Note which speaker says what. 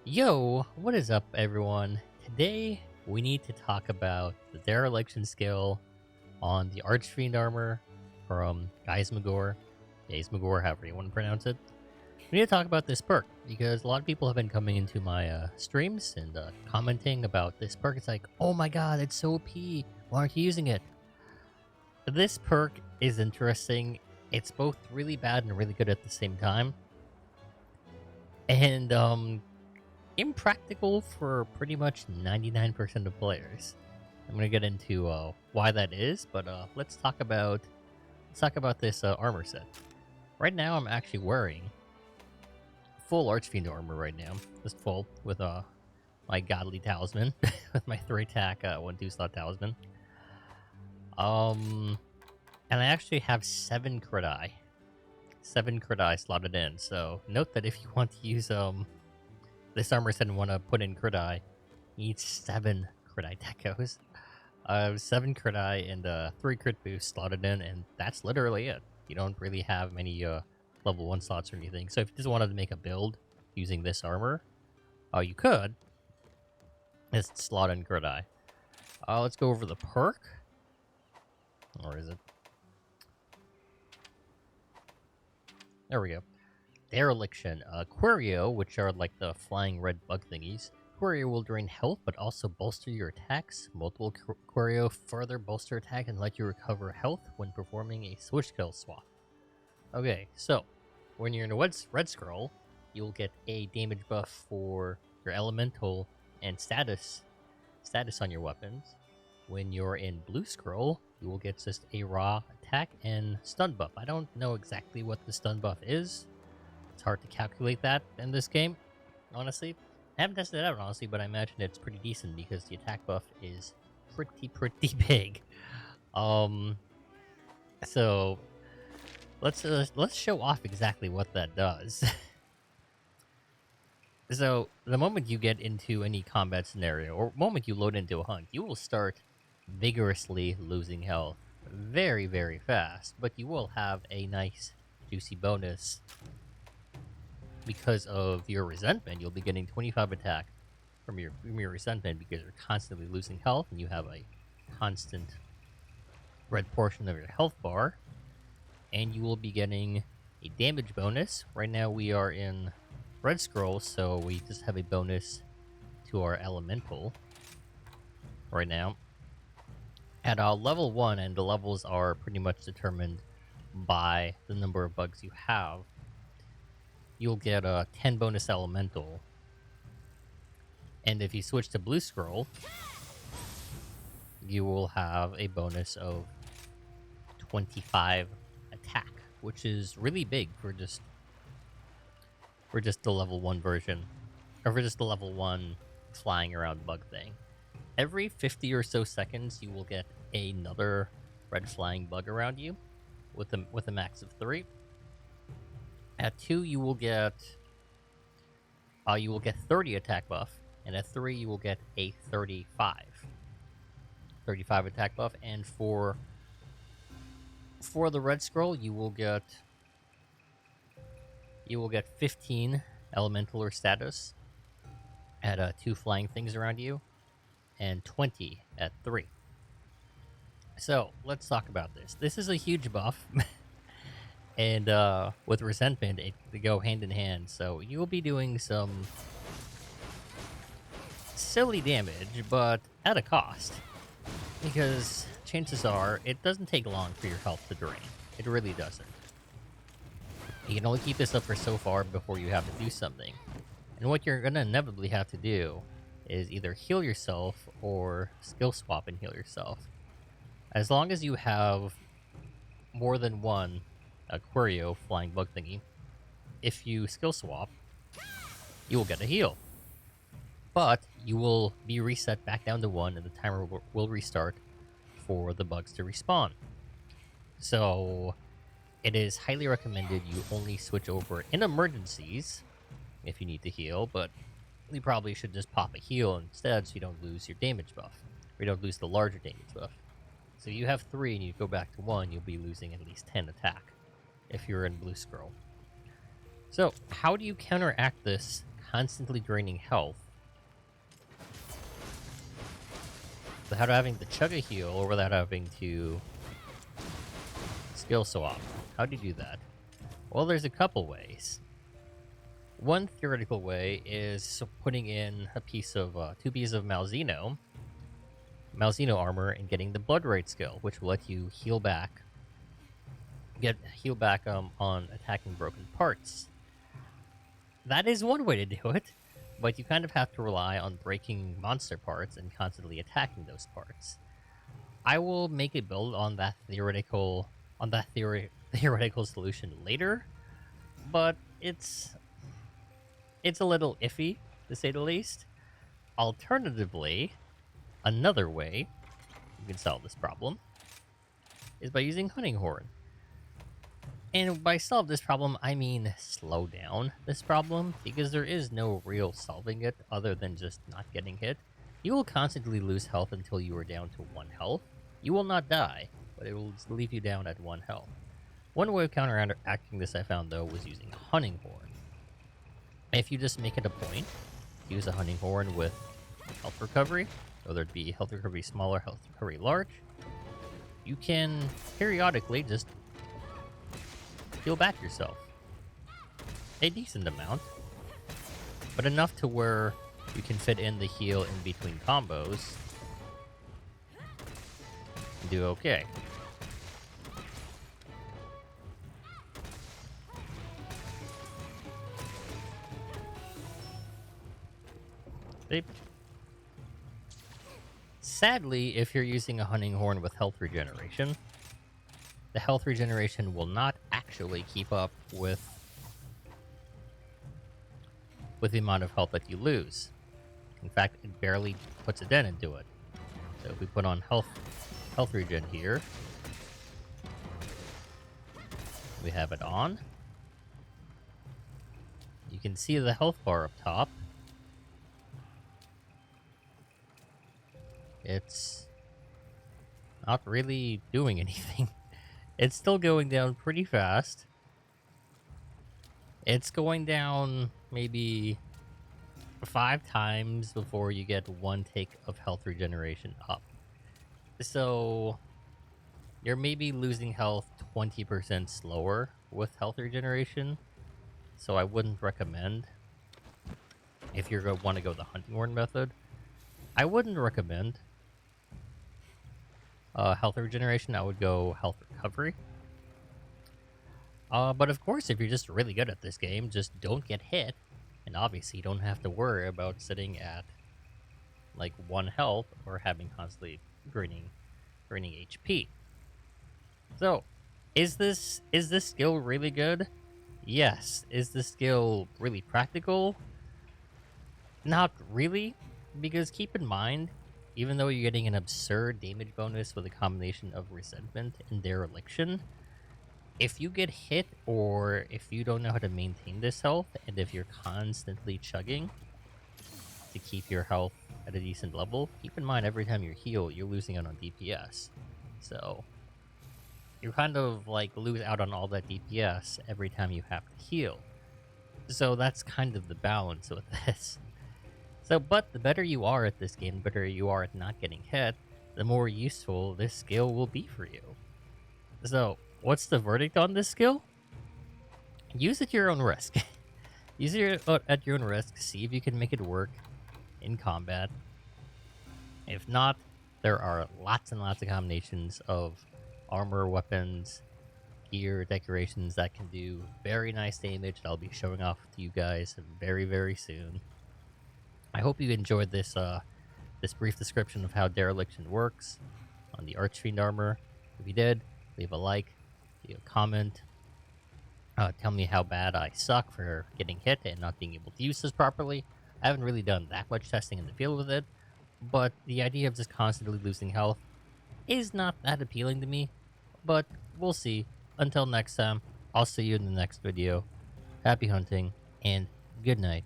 Speaker 1: Yo, what is up, everyone? Today, we need to talk about the Dereliction skill on the Archfiend armor from Geismagor, however you want to pronounce it. We need to talk about this perk because a lot of people have been coming into my streams and commenting about this perk. It's like, oh my god, it's so OP. Why aren't you using it? This perk is interesting. It's both really bad and really good at the same time. And impractical for pretty much 99% of players. I'm gonna get into why that is, but let's talk about this armor set. Right now, I'm actually wearing full Archfiend armor right now, just full with my godly talisman, with my 3-attack 1/2 slot talisman. And I actually have 7 crit eye slotted in. So note that if you want to use this armor set and want to put in crit eye, you need 7 crit eye decos. 7 crit eye and 3 crit boost slotted in, and that's literally it. You don't really have many level 1 slots or anything. So if you just wanted to make a build using this armor, you could. Just slot in crit eye. Let's go over the perk. Or is it? There we go. Dereliction. Querio, which are like the flying red bug thingies. Querio will drain health, but also bolster your attacks. Multiple Querio further bolster attack and let you recover health when performing a switch skill swap. Okay, so when you're in a red scroll, you'll get a damage buff for your elemental and status on your weapons. When you're in blue scroll, you will get just a raw attack and stun buff. I don't know exactly what the stun buff is. It's hard to calculate that in this game, honestly. I haven't tested it out, honestly, but I imagine it's pretty decent because the attack buff is pretty big. So let's show off exactly what that does. So the moment you get into any combat scenario, or moment you load into a hunt, you will start vigorously losing health very fast, but you will have a nice juicy bonus because of your resentment. You'll be getting 25 attack from your resentment because you're constantly losing health and you have a constant red portion of your health bar, and you will be getting a damage bonus. Right now we are in red scroll, so we just have a bonus to our elemental right now at level 1, and the levels are pretty much determined by the number of bugs you have. You'll get a 10 bonus elemental, and if you switch to blue scroll, you will have a bonus of 25 attack, which is really big for just the level 1 version, or for just the level 1 flying around bug thing. Every 50 or so seconds, you will get another red flying bug around you with a max of 3. At 2, you will get 30 attack buff, and at 3, you will get a 35 attack buff. And for the red scroll, you will get 15 elemental or status at 2 flying things around you, and 20 at 3. So let's talk about this. This is a huge buff. And with resentment, they go hand in hand. So you will be doing some silly damage, but at a cost. Because chances are, it doesn't take long for your health to drain. It really doesn't. You can only keep this up for so far before you have to do something. And what you're going to inevitably have to do is either heal yourself or skill swap and heal yourself. As long as you have more than one Querio flying bug thingy, if you skill swap, you will get a heal. But you will be reset back down to 1, and the timer will restart for the bugs to respawn. So it is highly recommended you only switch over in emergencies if you need to heal, but you probably should just pop a heal instead so you don't lose your damage buff, or you don't lose the larger damage buff. So if you have 3 and you go back to 1, you'll be losing at least 10 attack if you're in blue scroll. So how do you counteract this constantly draining health without having to chug a heal or without having to skill swap. How do you do that? Well, there's a couple ways. One theoretical way is putting in a piece of 2 pieces of Malzeno armor and getting the Blood Rage skill, which will let you heal back on attacking broken parts. That is one way to do it, but you kind of have to rely on breaking monster parts and constantly attacking those parts. I will make a build on that theoretical solution later, but it's a little iffy, to say the least. Alternatively, another way you can solve this problem is by using Hunting Horn. And by solve this problem, I mean slow down this problem, because there is no real solving it other than just not getting hit. You will constantly lose health until you are down to 1 health. You will not die, but it will leave you down at 1 health. One way of counteracting this I found, though, was using Hunting Horn. If you just make it a point to use a Hunting Horn with health recovery, whether it be health recovery small or health recovery large, you can periodically just heal back yourself. A decent amount, but enough to where you can fit in the heal in between combos and do okay. Sadly, if you're using a Hunting Horn with health regeneration, the health regeneration will not actually keep up with the amount of health that you lose. In fact, it barely puts a dent into it. So if we put on health regen here, we have it on. You can see the health bar up top. It's not really doing anything. It's still going down pretty fast. It's going down maybe 5 times before you get 1 take of health regeneration up. So you're maybe losing health 20% slower with health regeneration. So I wouldn't recommend, if you're going to want to go the Hunting Horn method, I wouldn't recommend health regeneration. I would go health recovery. But of course, if you're just really good at this game, just don't get hit. And obviously, you don't have to worry about sitting at like 1 health or having constantly draining HP. So, is this skill really good? Yes. Is this skill really practical? Not really, because keep in mind, even though you're getting an absurd damage bonus with a combination of Resentment and Dereliction, if you get hit or if you don't know how to maintain this health, and if you're constantly chugging to keep your health at a decent level, keep in mind every time you heal, you're losing out on DPS. So you kind of like lose out on all that DPS every time you have to heal. So that's kind of the balance with this. So, but the better you are at this game, the better you are at not getting hit, the more useful this skill will be for you. So, what's the verdict on this skill? Use it at your own risk. Use it at your own risk. See if you can make it work in combat. If not, there are lots and lots of combinations of armor, weapons, gear, decorations that can do very nice damage that I'll be showing off to you guys very, very soon. I hope you enjoyed this this brief description of how Dereliction works on the Archfiend armor. If you did, leave a like, leave a comment. Tell me how bad I suck for getting hit and not being able to use this properly. I haven't really done that much testing in the field with it, but the idea of just constantly losing health is not that appealing to me. But we'll see. Until next time, I'll see you in the next video. Happy hunting, and good night.